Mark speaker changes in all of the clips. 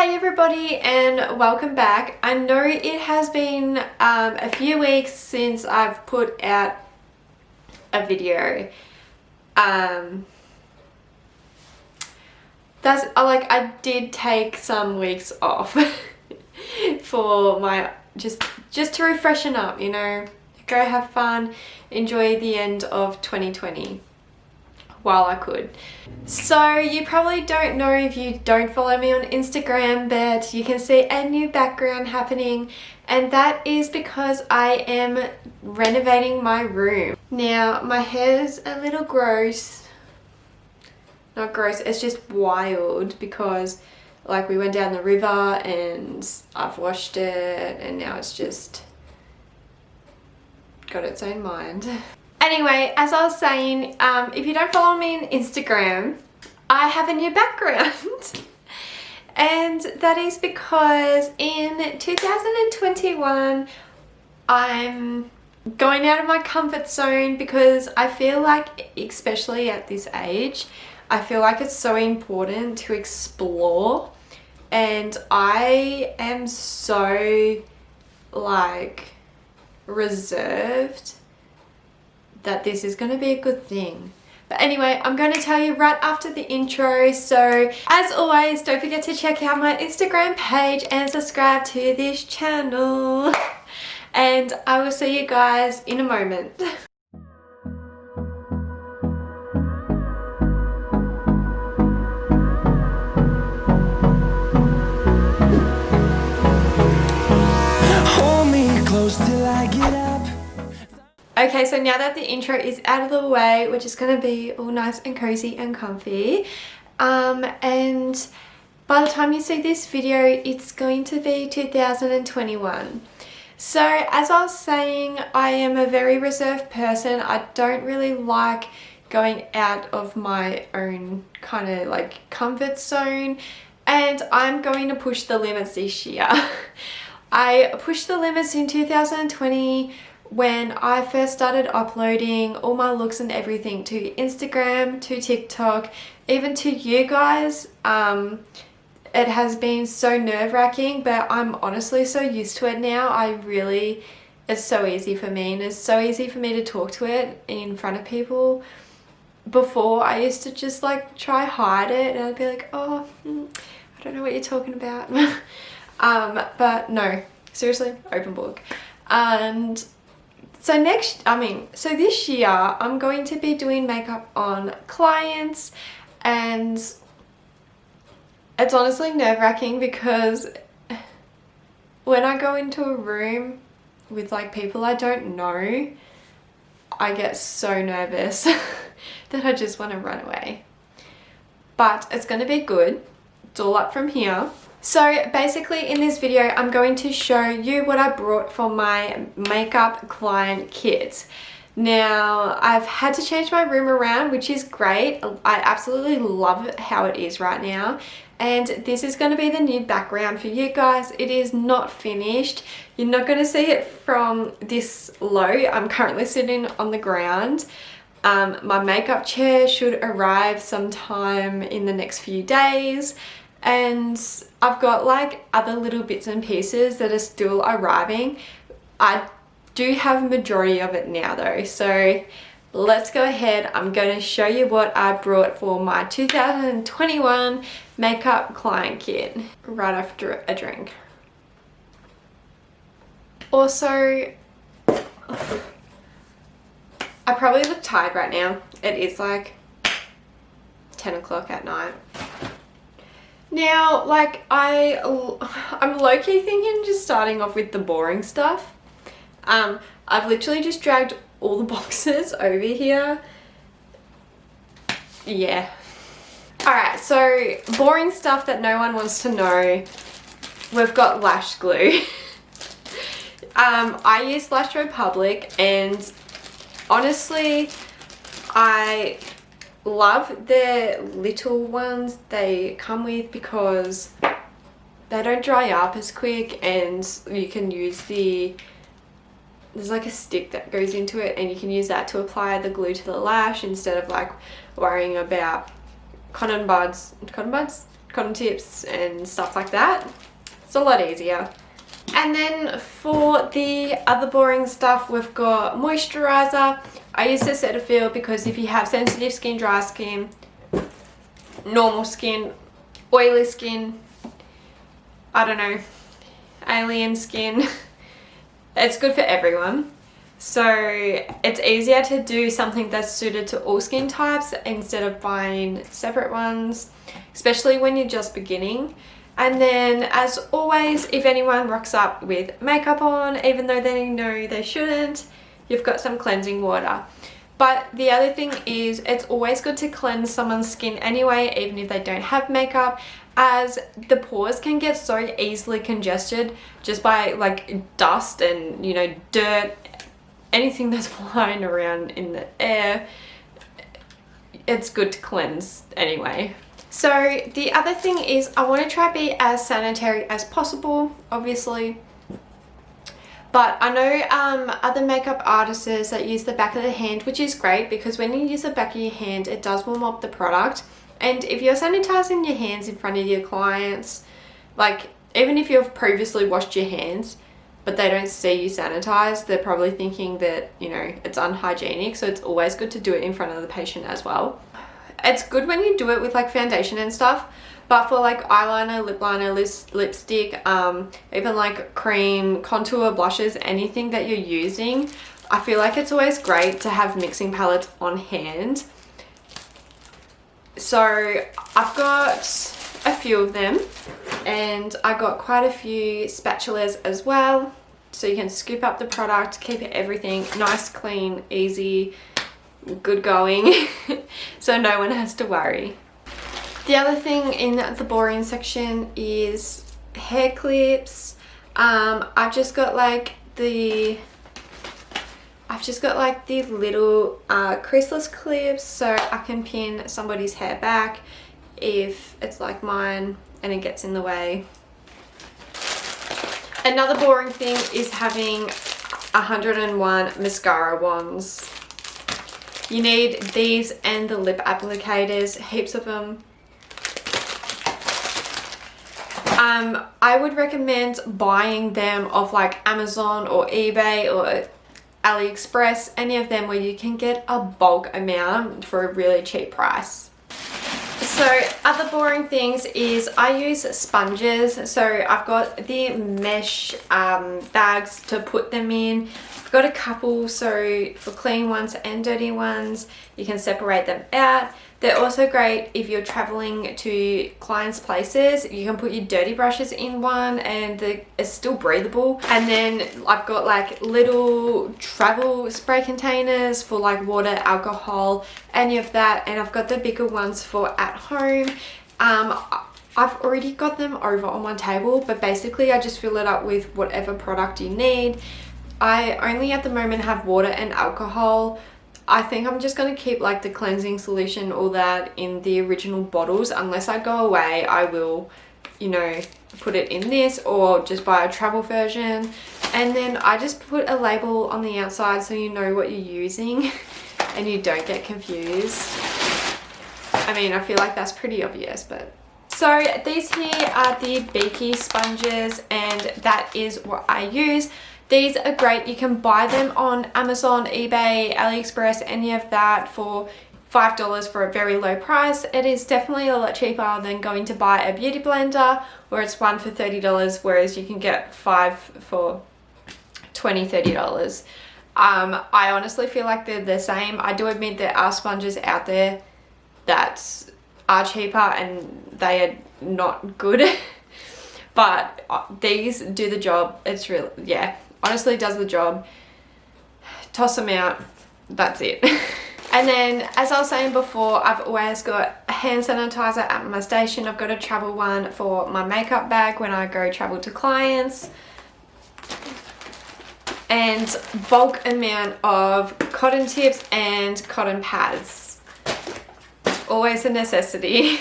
Speaker 1: Hi everybody and welcome back. I know it has been a few weeks since I've put out a video. I did take some weeks off for my just to refreshen up, you know, go have fun, enjoy the end of 2020 while I could. So you probably don't know if you don't follow me on Instagram, but you can see a new background happening, and that is because I am renovating my room. Now my hair's a little gross. Not gross, it's just wild because like we went down the river and I've washed it and now it's just got its own mind. Anyway, as I was saying, if you don't follow me on Instagram, I have a new background. And that is because in 2021, I'm going out of my comfort zone because I feel like, especially at this age, I feel like it's so important to explore. And I am so like reserved that this is going to be a good thing. But anyway, I'm going to tell you right after the intro. So as always, don't forget to check out my Instagram page and subscribe to this channel. And I will see you guys in a moment.
Speaker 2: Hold me close till I get up.
Speaker 1: Okay, so now that the intro is out of the way, we're just going to be all nice and cozy and comfy. And by the time you see this video, it's going to be 2021. So as I was saying, I am a very reserved person. I don't really like going out of my own kind of like comfort zone, and I'm going to push the limits this year. I pushed the limits in 2020 when I first started uploading all my looks and everything to Instagram, to TikTok, even to you guys. It has been so nerve-wracking, but I'm honestly so used to it now. It's so easy for me, and it's so easy for me to talk to it in front of people. Before, I used to just like try hide it, and I'd be like, oh, I don't know what you're talking about. But no, seriously, open book. And so this year I'm going to be doing makeup on clients, and it's honestly nerve-wracking because when I go into a room with like people I don't know, I get so nervous that I just want to run away. But it's going to be good. It's all up from here. So basically in this video, I'm going to show you what I brought for my makeup client kit. Now, I've had to change my room around, which is great. I absolutely love how it is right now. And this is going to be the new background for you guys. It is not finished. You're not going to see it from this low. I'm currently sitting on the ground. My makeup chair should arrive sometime in the next few days. And I've got like other little bits and pieces that are still arriving. I do have a majority of it now though. So let's go ahead. I'm going to show you what I brought for my 2021 makeup client kit right after a drink. Also, I probably look tired right now. It is like 10 o'clock at night. Now, like, I'm low-key thinking just starting off with the boring stuff. I've literally just dragged all the boxes over here. Yeah. Alright, so boring stuff that no one wants to know. We've got lash glue. I use Lash Republic, and honestly, I love the little ones they come with because they don't dry up as quick, and you can use there's like a stick that goes into it, and you can use that to apply the glue to the lash instead of like worrying about cotton buds cotton tips and stuff like that. It's a lot easier. And then for the other boring stuff, we've got moisturizer. I use the Cetaphil because if you have sensitive skin, dry skin, normal skin, oily skin, I don't know, alien skin, it's good for everyone. So it's easier to do something that's suited to all skin types instead of buying separate ones, especially when you're just beginning. And then, as always, if anyone rocks up with makeup on, even though they know they shouldn't, you've got some cleansing water. But the other thing is, it's always good to cleanse someone's skin anyway, even if they don't have makeup, as the pores can get so easily congested just by like dust and, you know, dirt, anything that's flying around in the air. It's good to cleanse anyway. So the other thing is, I want to try to be as sanitary as possible, obviously. But I know other makeup artists that use the back of the hand, which is great because when you use the back of your hand, it does warm up the product. And if you're sanitizing your hands in front of your clients, like even if you've previously washed your hands, but they don't see you sanitize, they're probably thinking that, you know, it's unhygienic. So it's always good to do it in front of the patient as well. It's good when you do it with like foundation and stuff, but for like eyeliner, lip liner, lipstick, even like cream, contour, blushes, anything that you're using, I feel like it's always great to have mixing palettes on hand. So I've got a few of them, and I got quite a few spatulas as well, so you can scoop up the product, keep everything nice, clean, easy, good going, so no one has to worry. The other thing in the boring section is hair clips. I've just got like the little creaseless clips, so I can pin somebody's hair back if it's like mine and it gets in the way. Another boring thing is having 101 mascara wands. You need these and the lip applicators, heaps of them. I would recommend buying them off like Amazon or eBay or AliExpress, any of them where you can get a bulk amount for a really cheap price. So other boring things is I use sponges. So I've got the mesh bags to put them in. I've got a couple, so for clean ones and dirty ones, you can separate them out. They're also great if you're traveling to clients' places. You can put your dirty brushes in one and it's still breathable. And then I've got like little travel spray containers for like water, alcohol, any of that. And I've got the bigger ones for at home. I've already got them over on my table, but basically I just fill it up with whatever product you need. I only at the moment have water and alcohol. I think I'm just going to keep like the cleansing solution, all that, in the original bottles. Unless I go away, I will, you know, put it in this or just buy a travel version. And then I just put a label on the outside so you know what you're using and you don't get confused. I mean, I feel like that's pretty obvious, but... So these here are the Beaky sponges, and that is what I use. These are great. You can buy them on Amazon, eBay, AliExpress, any of that for $5 for a very low price. It is definitely a lot cheaper than going to buy a beauty blender where it's one for $30, whereas you can get 5 for $20, $30. I honestly feel like they're the same. I do admit there are sponges out there that are cheaper and they are not good. But these do the job. It's really, yeah, honestly does the job. Toss them out, that's it. And then, as I was saying before, I've always got a hand sanitizer at my station. I've got a travel one for my makeup bag when I go travel to clients. And bulk amount of cotton tips and cotton pads. Always a necessity.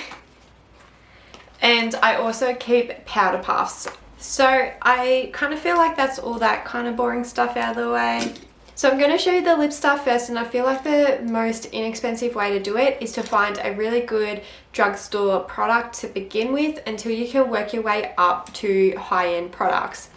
Speaker 1: And I also keep powder puffs. So I kind of feel like that's all that kind of boring stuff out of the way. So I'm going to show you the lip stuff first, and I feel like the most inexpensive way to do it is to find a really good drugstore product to begin with until you can work your way up to high-end products.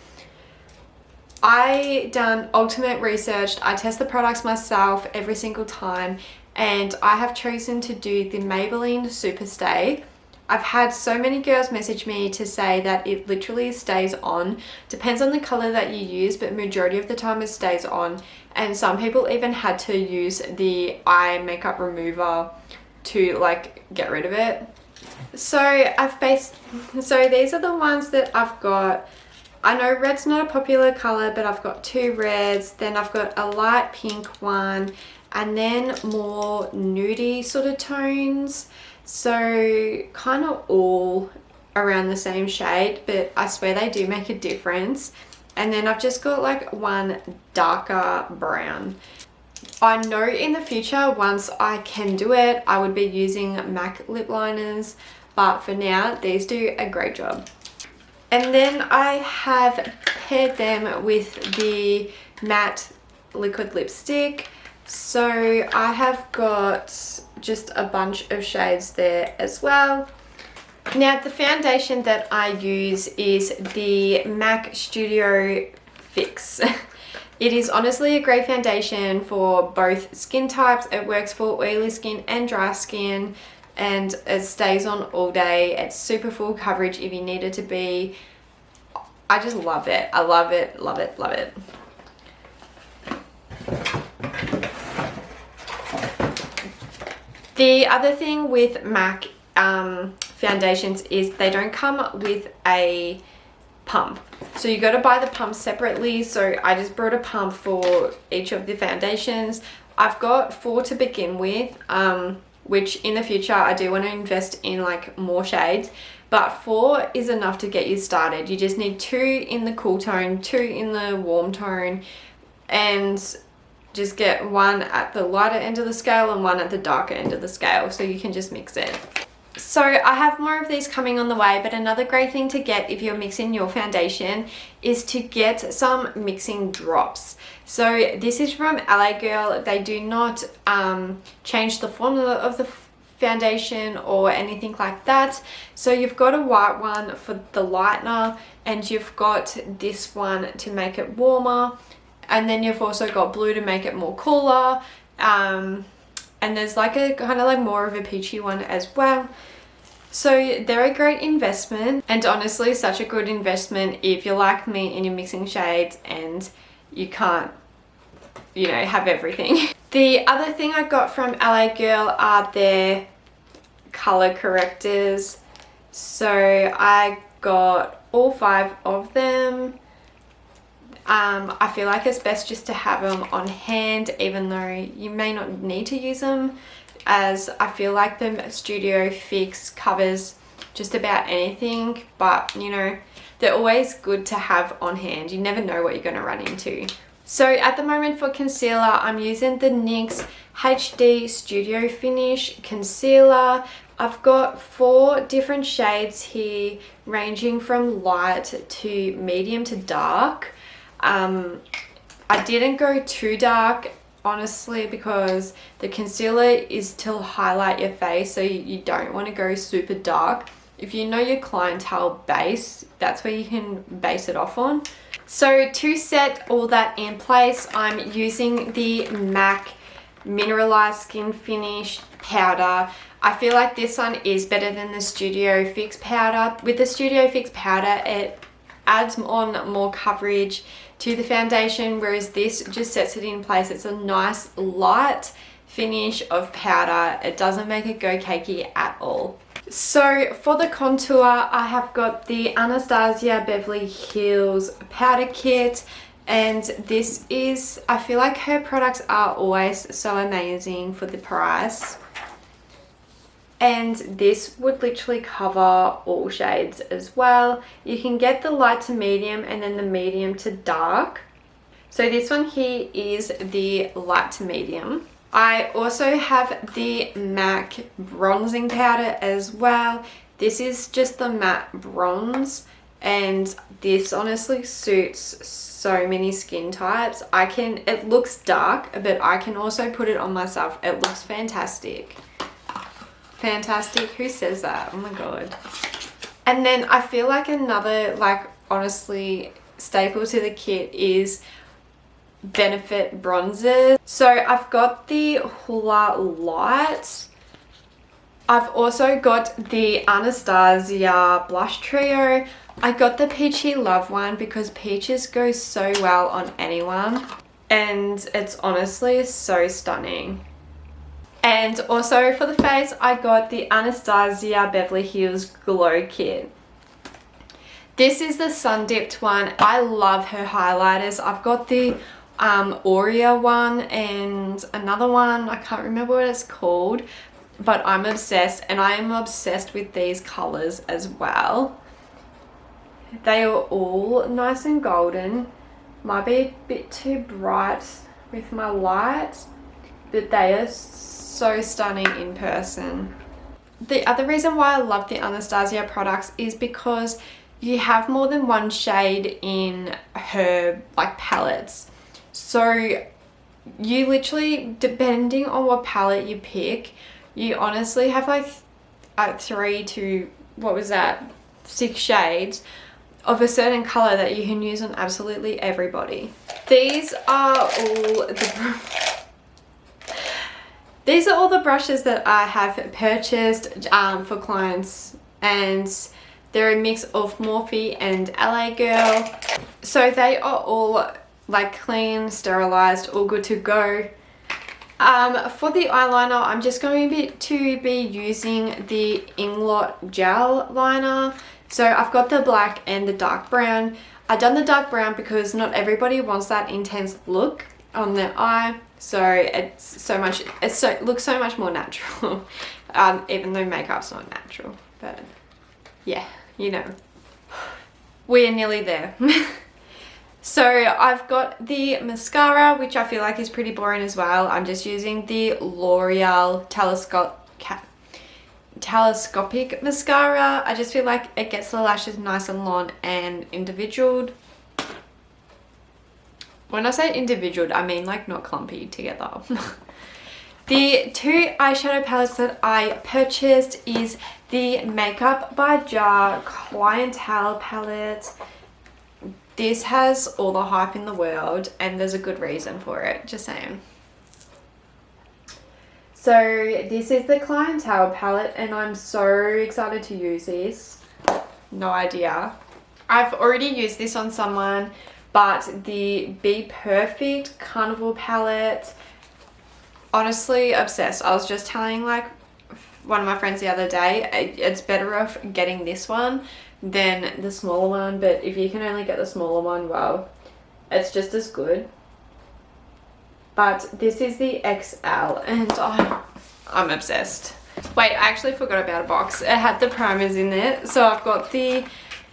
Speaker 1: I done ultimate research. I test the products myself every single time, and I have chosen to do the Maybelline Superstay. I've had so many girls message me to say that it literally stays on. Depends on the color that you use, but majority of the time it stays on. And some people even had to use the eye makeup remover to like get rid of it. So these are the ones that I've got. I know red's not a popular color, but I've got 2 reds, then I've got a light pink one, and then more nudie sort of tones. So kind of all around the same shade, but I swear they do make a difference. And then I've just got like one darker brown. I know in the future, once I can do it, I would be using MAC lip liners, but for now, these do a great job. And then I have paired them with the matte liquid lipstick. So I have got just a bunch of shades there as well. Now the foundation that I use is the MAC Studio Fix. It is honestly a great foundation for both skin types. It works for oily skin and dry skin, and it stays on all day. It's super full coverage if you need it to be. I just love it. I love it, love it, love it. The other thing with MAC foundations is they don't come with a pump. So you got to buy the pump separately. So I just brought a pump for each of the foundations. I've got 4 to begin with, which in the future I do want to invest in like more shades. But 4 is enough to get you started. You just need 2 in the cool tone, 2 in the warm tone, and just get 1 at the lighter end of the scale and 1 at the darker end of the scale, so you can just mix it. So I have more of these coming on the way, but another great thing to get if you're mixing your foundation is to get some mixing drops. So this is from LA Girl. They do not change the formula of the foundation or anything like that. So you've got a white one for the lightener, and you've got this one to make it warmer, and then you've also got blue to make it more cooler, and there's like a kind of like more of a peachy one as well. So they're a great investment, and honestly such a good investment if you're like me and you're mixing shades and you can't, you know, have everything. The other thing I got from LA Girl are their color correctors. So I got all 5 of them. I feel like it's best just to have them on hand, even though you may not need to use them, as I feel like the Studio Fix covers just about anything, but you know, they're always good to have on hand. You never know what you're going to run into. So at the moment for concealer, I'm using the NYX HD Studio Finish Concealer. I've got 4 different shades here, ranging from light to medium to dark. I didn't go too dark, honestly, because the concealer is to highlight your face, so you don't want to go super dark. If you know your clientele base, that's where you can base it off on. So to set all that in place, I'm using the MAC Mineralized Skin Finish Powder. I feel like this one is better than the Studio Fix Powder. With the Studio Fix Powder, it adds on more coverage to the foundation, whereas this just sets it in place. It's a nice light finish of powder. It doesn't make it go cakey at all. So for the contour, I have got the Anastasia Beverly Hills powder kit, and this is, I feel like her products are always so amazing for the price. And this would literally cover all shades as well. You can get the light to medium and then the medium to dark. So this one here is the light to medium. I also have the MAC bronzing powder as well. This is just the matte bronze, and this honestly suits so many skin types. It looks dark, but I can also put it on myself. It looks fantastic. Fantastic, who says that? Oh my god. And then I feel like another, like, honestly staple to the kit is Benefit bronzers. So I've got the Hoola Light. I've also got the Anastasia blush trio. I got the Peachy Love one because peaches go so well on anyone, and it's honestly so stunning. And also for the face, I got the Anastasia Beverly Hills Glow Kit. This is the sun dipped one. I love her highlighters. I've got the Aurea one and another one, I can't remember what it's called, but I'm obsessed, and I am obsessed with these colors as well. They are all nice and golden. Might be a bit too bright with my light, but they are so stunning in person. The other reason why I love the Anastasia products is because you have more than one shade in her like palettes. So you literally, depending on what palette you pick, you honestly have like 3 to, what was that, 6 shades of a certain color that you can use on absolutely everybody. These are all the brushes that I have purchased for clients, and they're a mix of Morphe and LA Girl. So they are all like clean, sterilized, all good to go. For the eyeliner, I'm just going to be using the Inglot gel liner. So I've got the black and the dark brown. I've done the dark brown because not everybody wants that intense look on their eye. So it looks so much more natural. Even though makeup's not natural, but yeah, you know, we're nearly there. So I've got the mascara, which I feel like is pretty boring as well. I'm just using the L'Oreal telescopic mascara. I just feel like it gets the lashes nice and long and individualed. When I say individualed, I mean like not clumpy together. The 2 eyeshadow palettes that I purchased is the Makeup by Jar Clientele palette. This has all the hype in the world, and there's a good reason for it, just saying. So this is the Clientele palette, and I'm so excited to use this. No idea. I've already used this on someone, but the Be Perfect Carnival palette, honestly obsessed. I was just telling like one of my friends the other day, it's better off getting this one than the smaller one, but if you can only get the smaller one, well, it's just as good. But this is the XL, and I'm obsessed. Wait, I actually forgot about a box. It had the primers in it. So I've got the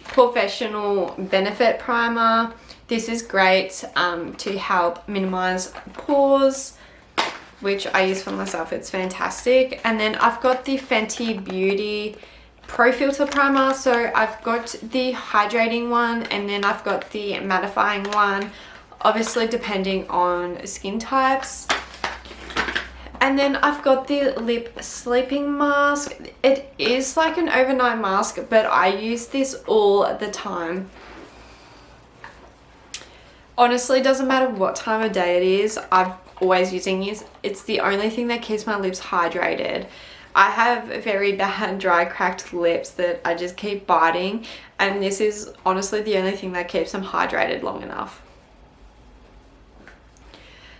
Speaker 1: Professional Benefit Primer. This is great to help minimize pores, which I use for myself. It's fantastic. And then I've got the Fenty Beauty Pro Filter Primer. So I've got the hydrating one, and then I've got the mattifying one, obviously depending on skin types. And then I've got the lip sleeping mask. It is like an overnight mask, but I use this all the time. Honestly, doesn't matter what time of day it is, I'm always using this. It's the only thing that keeps my lips hydrated. I have very bad dry cracked lips that I just keep biting, and this is honestly the only thing that keeps them hydrated long enough.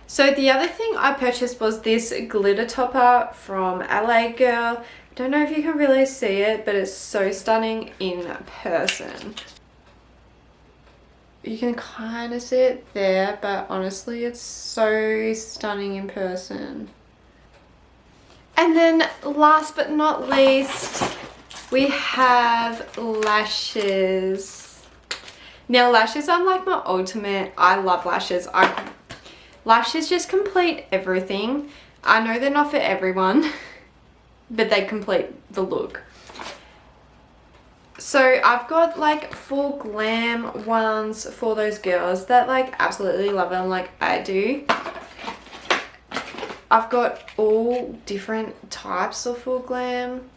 Speaker 1: So the other thing I purchased was this glitter topper from LA Girl. Don't know if you can really see it, but it's so stunning in person. You can kind of see it there, but honestly it's so stunning in person. And then last but not least, we have lashes. Now lashes are like my ultimate. I love lashes. Lashes just complete everything. I know they're not for everyone, but they complete the look. So I've got like full glam ones for those girls that like absolutely love them like I do. I've got all different types of full glam.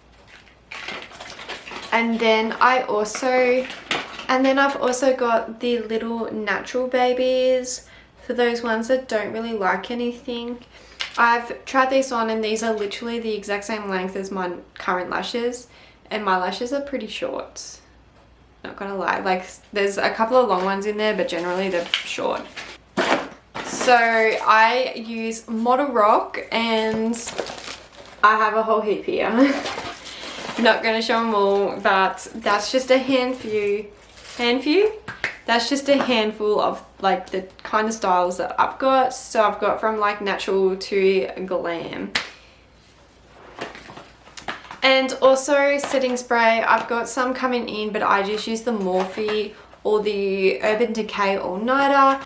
Speaker 1: And then I've also got the little natural babies for those ones that don't really like anything. I've tried these on and these are literally the exact same length as my current lashes, and my lashes are pretty short. Not gonna lie, like there's a couple of long ones in there, but generally they're short. So I use Model Rock and I have a whole heap here. Not gonna show them all, but that's just a handful. That's just a handful of like the kind of styles that I've got. So I've got from like natural to glam. And also setting spray, I've got some coming in, but I just use the Morphe or the Urban Decay All Nighter.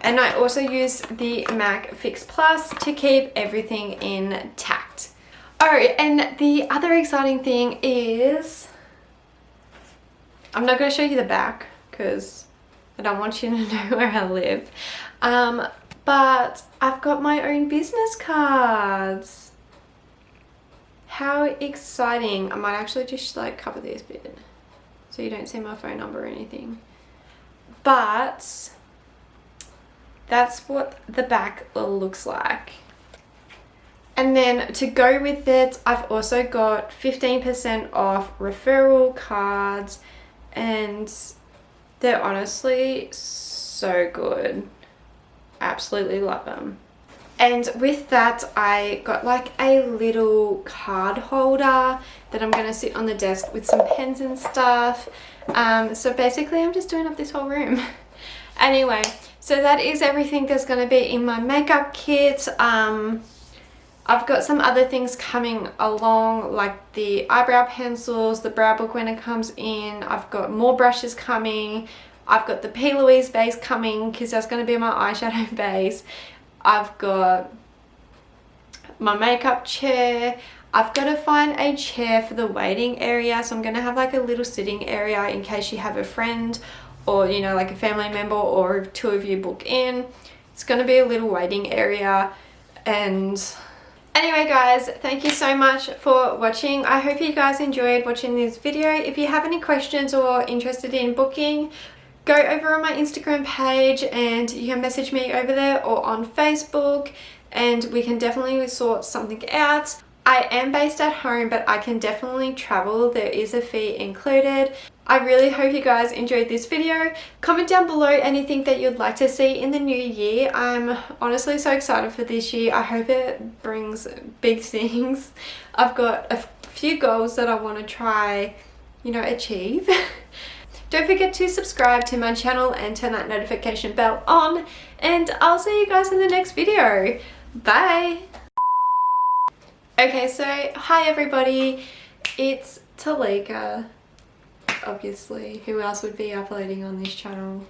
Speaker 1: And I also use the MAC Fix Plus to keep everything intact. Oh, and the other exciting thing is, I'm not going to show you the back because I don't want you to know where I live. But I've got my own business cards. How exciting. I might actually just like cover this bit so you don't see my phone number or anything. But that's what the back looks like. And then to go with it, I've also got 15% off referral cards, and they're honestly so good. Absolutely love them. And with that, I got like a little card holder that I'm gonna sit on the desk with some pens and stuff. So basically I'm just doing up this whole room. Anyway, so that is everything that's gonna be in my makeup kit. I've got some other things coming along, like the eyebrow pencils, the brow book when it comes in. I've got more brushes coming. I've got the P. Louise base coming because that's going to be my eyeshadow base. I've got my makeup chair. I've got to find a chair for the waiting area. So I'm going to have like a little sitting area in case you have a friend or, you know, like a family member, or if two of you book in. It's going to be a little waiting area. And anyway guys, thank you so much for watching. I hope you guys enjoyed watching this video. If you have any questions or interested in booking, go over on my Instagram page and you can message me over there or on Facebook, and we can definitely sort something out. I am based at home, but I can definitely travel. There is a fee included. I really hope you guys enjoyed this video. Comment down below anything that you'd like to see in the new year. I'm honestly so excited for this year. I hope it brings big things. I've got a few goals that I want to try, you know, achieve. Don't forget to subscribe to my channel and turn that notification bell on, and I'll see you guys in the next video. Bye! Okay, so hi everybody, it's Talika, obviously. Who else would be uploading on this channel?